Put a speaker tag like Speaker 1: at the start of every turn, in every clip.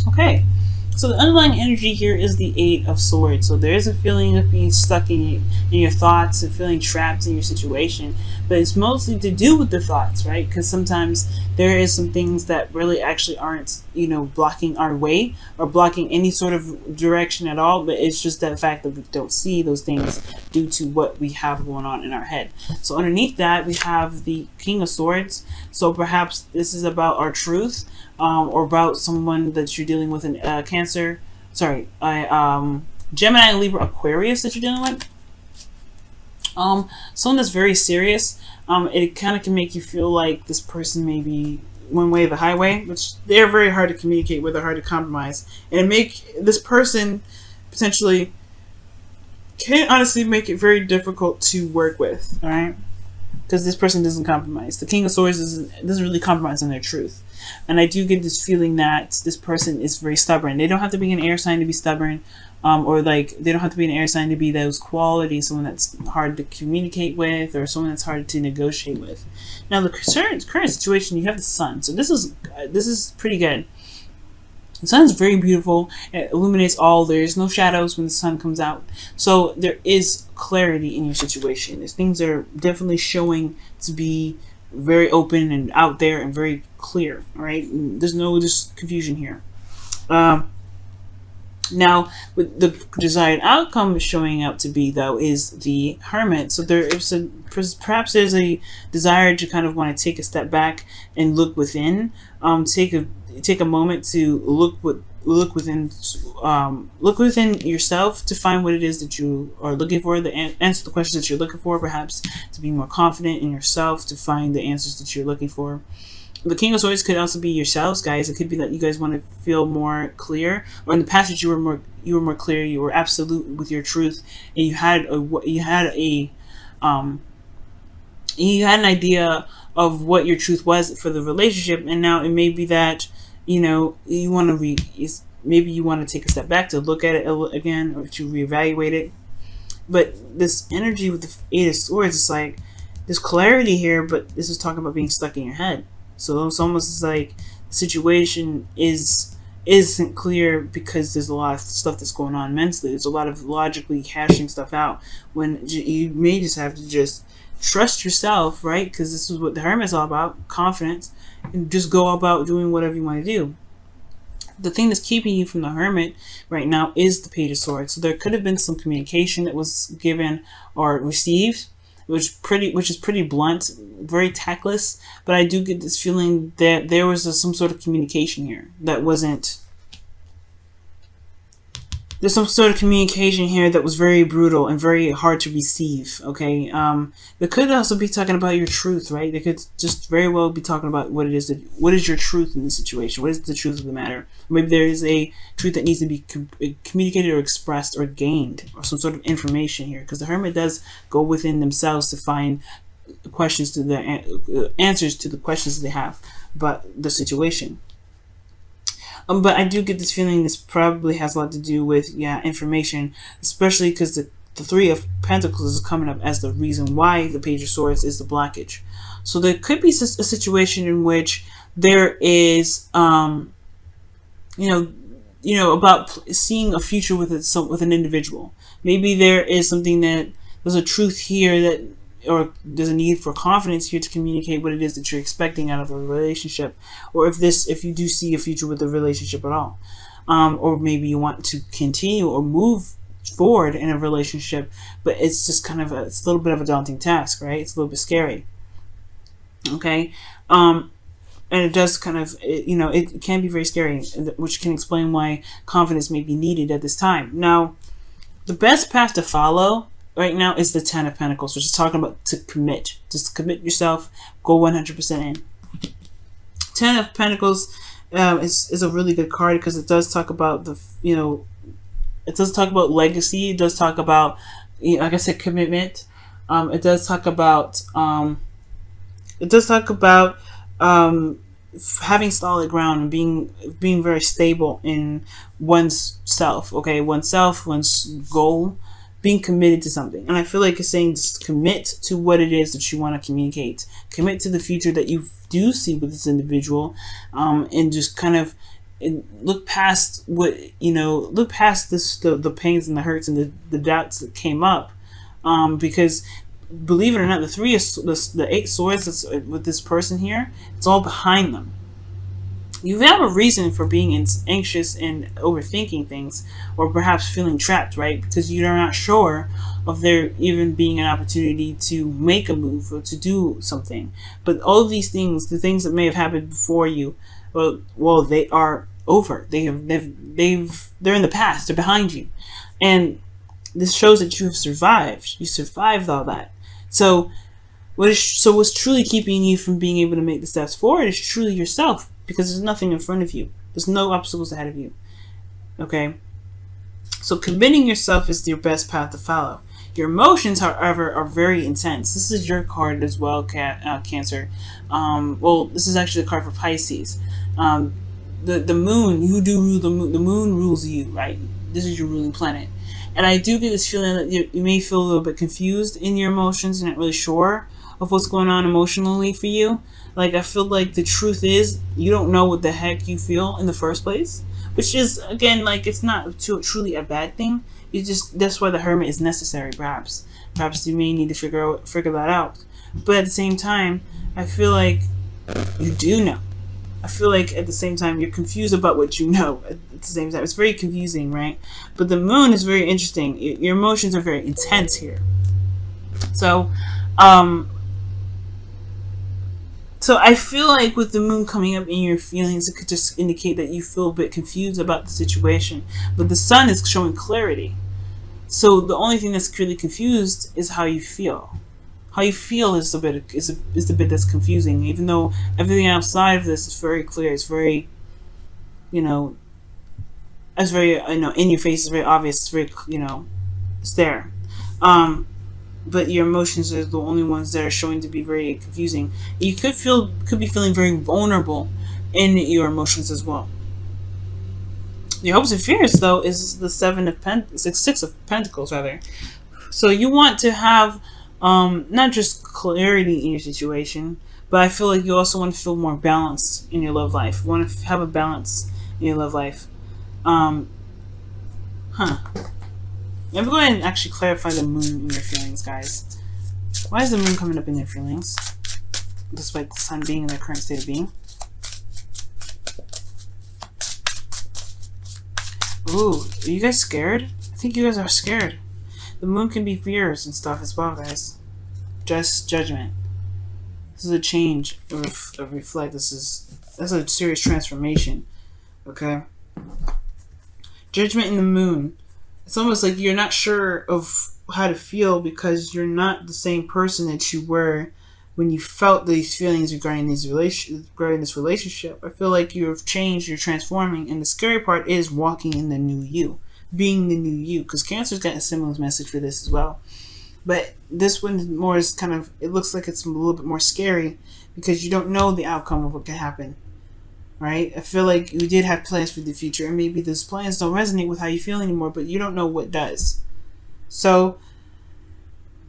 Speaker 1: Okay, so the underlying energy here is the Eight of Swords. So there is a feeling of being stuck in your thoughts and feeling trapped in your situation, but it's mostly to do with the thoughts, right? Because sometimes there is some things that really actually aren't, blocking our way or blocking any sort of direction at all, but it's just that fact that we don't see those things due to what we have going on in our head. So underneath that, we have the King of Swords. So perhaps this is about our truth, or about someone that you're dealing with in Cancer, Gemini, Libra, Aquarius that you're dealing with. Someone that's very serious. It kind of can make you feel like this person may be one way or the highway, which they're very hard to communicate with, or hard to compromise, and make this person potentially can honestly make it very difficult to work with. All right. Because this person doesn't compromise. The King of Swords doesn't really compromise on their truth. And I do get this feeling that this person is very stubborn. They don't have to be an air sign to be stubborn, or like they don't have to be an air sign to be those qualities, someone that's hard to communicate with, or someone that's hard to negotiate with. Now the current situation, you have the Sun. So this is pretty good. The sun is very beautiful. It illuminates all. There's no shadows when the sun comes out. So there is clarity in your situation. There's things that are definitely showing to be very open and out there and very clear. All right. There's no just confusion here. Now, what the desired outcome is showing up to be, though, is the Hermit. So perhaps there's a desire to kind of want to take a step back and look within. Take a moment to look within yourself to find what it is that you are looking for. Answer the questions that you're looking for. Perhaps to be more confident in yourself, to find the answers that you're looking for. The King of Swords could also be yourselves, guys. It could be that you guys want to feel more clear, or in the past that you were more clear, you were absolute with your truth, and you had an idea of what your truth was for the relationship, and now it may be that you want to maybe you want to take a step back to look at it again, or to reevaluate it. But this energy with the Eight of Swords, it's like there's clarity here, but this is talking about being stuck in your head. So it's almost like the situation isn't clear because there's a lot of stuff that's going on mentally. There's a lot of logically hashing stuff out, when you may just have to just trust yourself, right? Because this is what the Hermit is all about, confidence, and just go about doing whatever you want to do. The thing that's keeping you from the Hermit right now is the Page of Swords. So there could have been some communication that was given or received, which is pretty blunt, very tactless, but I do get this feeling that there was some sort of communication here that wasn't. There's some sort of communication here that was very brutal and very hard to receive. Okay, they could also be talking about your truth, right? They could just very well be talking about what is your truth in this situation. What is the truth of the matter? Maybe there is a truth that needs to be communicated or expressed or gained, or some sort of information here, because the Hermit does go within themselves to find questions to the answers to the questions that they have about the situation. But I do get this feeling this probably has a lot to do with information, especially because the Three of Pentacles is coming up as the reason why the Page of Swords is the blockage. So there could be a situation in which there is about seeing a future with an individual. Maybe there is something that there's a truth here that, or there's a need for confidence here to communicate what it is that you're expecting out of a relationship, or if you do see a future with the relationship at all, or maybe you want to continue or move forward in a relationship, but it's just kind of it's a little bit of a daunting task, right? It's a little bit scary. Okay, and it does kind of it can be very scary, which can explain why confidence may be needed at this time. Now, the best path to follow right now is the Ten of Pentacles, which is talking about to commit. Just commit yourself, go 100% in. Ten of Pentacles is a really good card because it does talk about it does talk about legacy. It does talk about, like I said, commitment. It does talk about having solid ground and being very stable in one's self. Okay, one's goal. Being committed to something. And I feel like it's saying just commit to what it is that you want to communicate. Commit to the future that you do see with this individual, and just kind of and look past what, look past the pains and the hurts and the doubts that came up, because believe it or not, the 8 swords that's with this person here, it's all behind them. You have a reason for being anxious and overthinking things, or perhaps feeling trapped, right? Because you're not sure of there even being an opportunity to make a move or to do something. But all of these things, the things that may have happened before you, well, they are over. They're in the past. They're behind you, and this shows that you have survived. You survived all that. So what's truly keeping you from being able to make the steps forward is truly yourself, because there's nothing in front of you. There's no obstacles ahead of you. Okay? So committing yourself is your best path to follow. Your emotions, however, are very intense. This is your card as well, Cancer. Well, this is actually the card for Pisces. The moon, you do rule the moon. The moon rules you, right? This is your ruling planet. And I do get this feeling that you may feel a little bit confused in your emotions and not really sure of what's going on emotionally for you. Like, I feel like the truth is you don't know what the heck you feel in the first place, which is, again, like, it's not truly a bad thing. That's why the Hermit is necessary. Perhaps you may need to figure that out. But at the same time, I feel like you do know. I feel like at the same time you're confused about what you know. At the same time, it's very confusing, right? But the moon is very interesting. Your emotions are very intense here. So I feel like with the moon coming up in your feelings, it could just indicate that you feel a bit confused about the situation. But the sun is showing clarity. So the only thing that's really confused is how you feel. How you feel is the bit that's confusing. Even though everything outside of this is very clear, it's very, it's very, in your face, it's very obvious, it's very, it's there. But your emotions are the only ones that are showing to be very confusing. You could be feeling very vulnerable in your emotions as well. Your hopes and fears, though, is the Six of Pentacles, rather. So you want to have not just clarity in your situation, but I feel like you also want to feel more balanced in your love life. You want to have a balance in your love life. I'm going to go ahead and actually clarify the moon in your feelings, guys. Why is the moon coming up in your feelings, despite the sun being in their current state of being? Ooh, are you guys scared? I think you guys are scared. The moon can be fears and stuff as well, guys. Just judgment. This is a change of reflect. That's a serious transformation. Okay? Judgment in the moon. It's almost like you're not sure of how to feel because you're not the same person that you were when you felt these feelings regarding this relationship. I feel like you've changed, you're transforming, and the scary part is walking in the new you, being the new you, because Cancer's got a similar message for this as well. But this one more is kind of, it looks like it's a little bit more scary because you don't know the outcome of what could happen, right? I feel like you did have plans for the future, and maybe those plans don't resonate with how you feel anymore, but you don't know what does. So,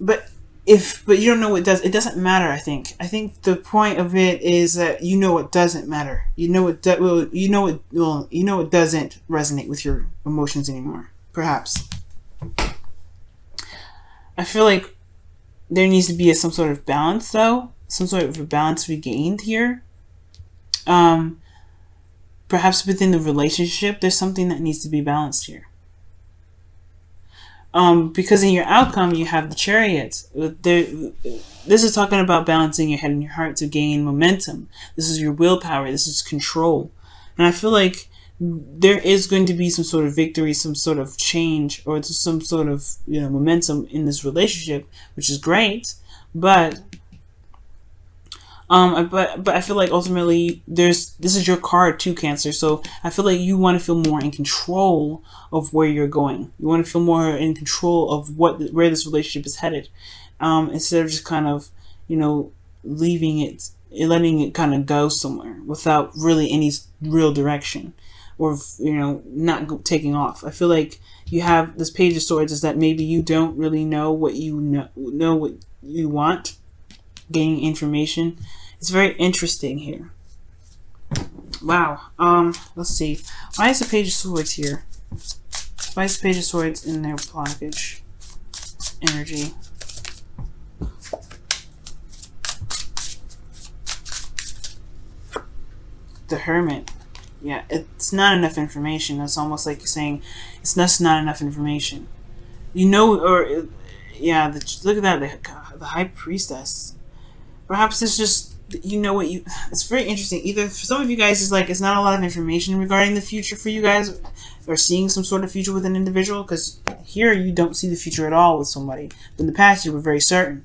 Speaker 1: but you don't know what does, it doesn't matter. I think the point of it is that you know what doesn't matter. You know what doesn't resonate with your emotions anymore. Perhaps. I feel like there needs to be some sort of balance, though. Some sort of a balance regained here. Perhaps within the relationship, there's something that needs to be balanced here. Because in your outcome, you have the Chariot. This is talking about balancing your head and your heart to gain momentum. This is your willpower. This is control. And I feel like there is going to be some sort of victory, some sort of change, or some sort of momentum in this relationship, which is great. But I feel like ultimately this is your card too, Cancer. So I feel like you want to feel more in control of where you're going. You want to feel more in control of where this relationship is headed, instead of just kind of leaving it, letting it kind of go somewhere without really any real direction, or not taking off. I feel like you have this Page of Swords is that maybe you don't really know what you know what you want, gaining information. It's very interesting here. Wow. Let's see. Why is the Page of Swords here? Why is the Page of Swords in their blockage energy? The Hermit. Yeah, it's not enough information. It's almost like you're saying it's not enough information. You know, or yeah, look at that, the High Priestess. Perhaps it's just, you know what you. It's very interesting. Either for some of you guys, it's like it's not a lot of information regarding the future for you guys, or seeing some sort of future with an individual. Because here you don't see the future at all with somebody. But in the past, you were very certain.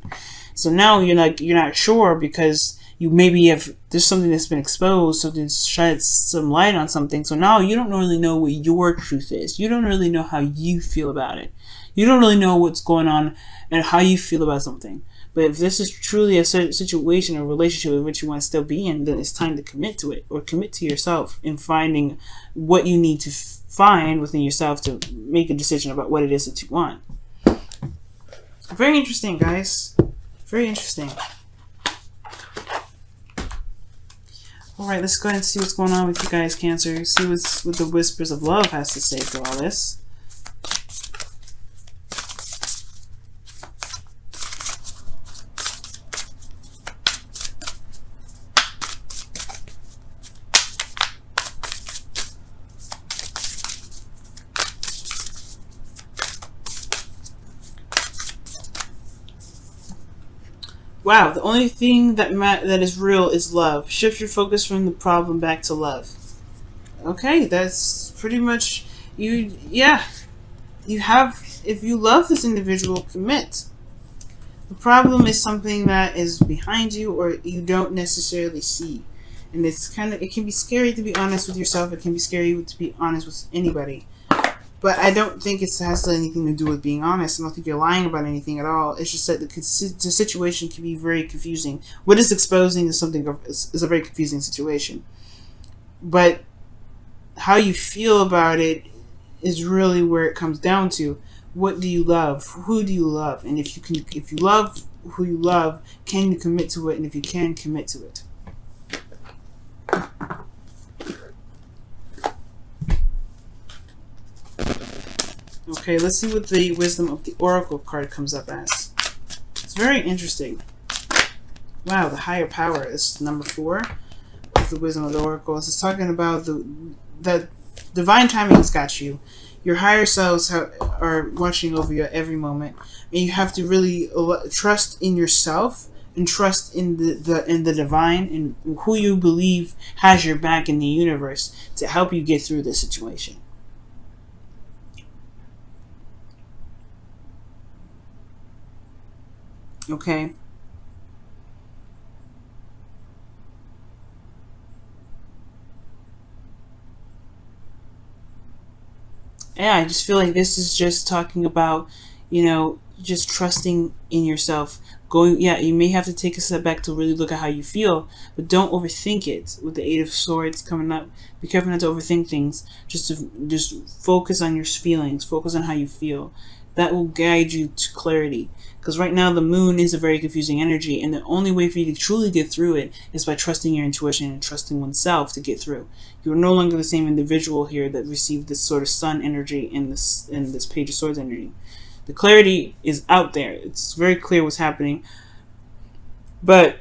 Speaker 1: So now you're not sure because you maybe have there's something that's been exposed, so it sheds some light on something. So now you don't really know what your truth is. You don't really know how you feel about it. You don't really know what's going on and how you feel about something. But if this is truly a situation or relationship in which you want to still be in, then it's time to commit to it, or commit to yourself in finding what you need to find within yourself to make a decision about what it is that you want. Very interesting, guys. Very interesting. Alright, let's go ahead and see what's going on with you guys, Cancer. See what the Whispers of Love has to say for all this. Wow, the only thing that is real is love. Shift your focus from the problem back to love. Okay, that's pretty much you. Yeah, you have. If you love this individual, commit. The problem is something that is behind you or you don't necessarily see, and it can be scary to be honest with yourself. It can be scary to be honest with anybody. But I don't think it has anything to do with being honest. I don't think you're lying about anything at all. It's just that the situation can be very confusing. What is exposing is is a very confusing situation. But how you feel about it is really where it comes down to. What do you love? Who do you love? And if you love who you love, can you commit to it? And if you can, commit to it. Okay, let's see what the Wisdom of the Oracle card comes up as. It's very interesting. Wow, the Higher Power is number 4 of the Wisdom of the Oracle. It's talking about the divine timing has got you. Your higher selves are watching over you at every moment, and you have to really trust in yourself and trust in the divine and who you believe has your back in the universe to help you get through this situation. Okay. Yeah, I just feel like this is just talking about, just trusting in yourself. Yeah, you may have to take a step back to really look at how you feel, but don't overthink it. With the Eight of Swords coming up, be careful not to overthink things. Just focus on your feelings. Focus on how you feel. That will guide you to clarity. Because right now the moon is a very confusing energy, and the only way for you to truly get through it is by trusting your intuition and trusting oneself to get through. You are no longer the same individual here that received this sort of sun energy in this Page of Swords energy. The clarity is out there. It's very clear what's happening. But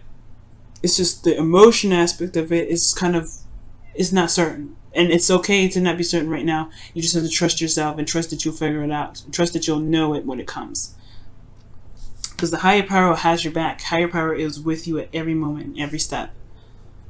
Speaker 1: it's just the emotion aspect of it is not certain. And it's okay to not be certain right now. You just have to trust yourself and trust that you'll figure it out. Trust that you'll know it when it comes. Because the higher power has your back. Higher power is with you at every moment, every step.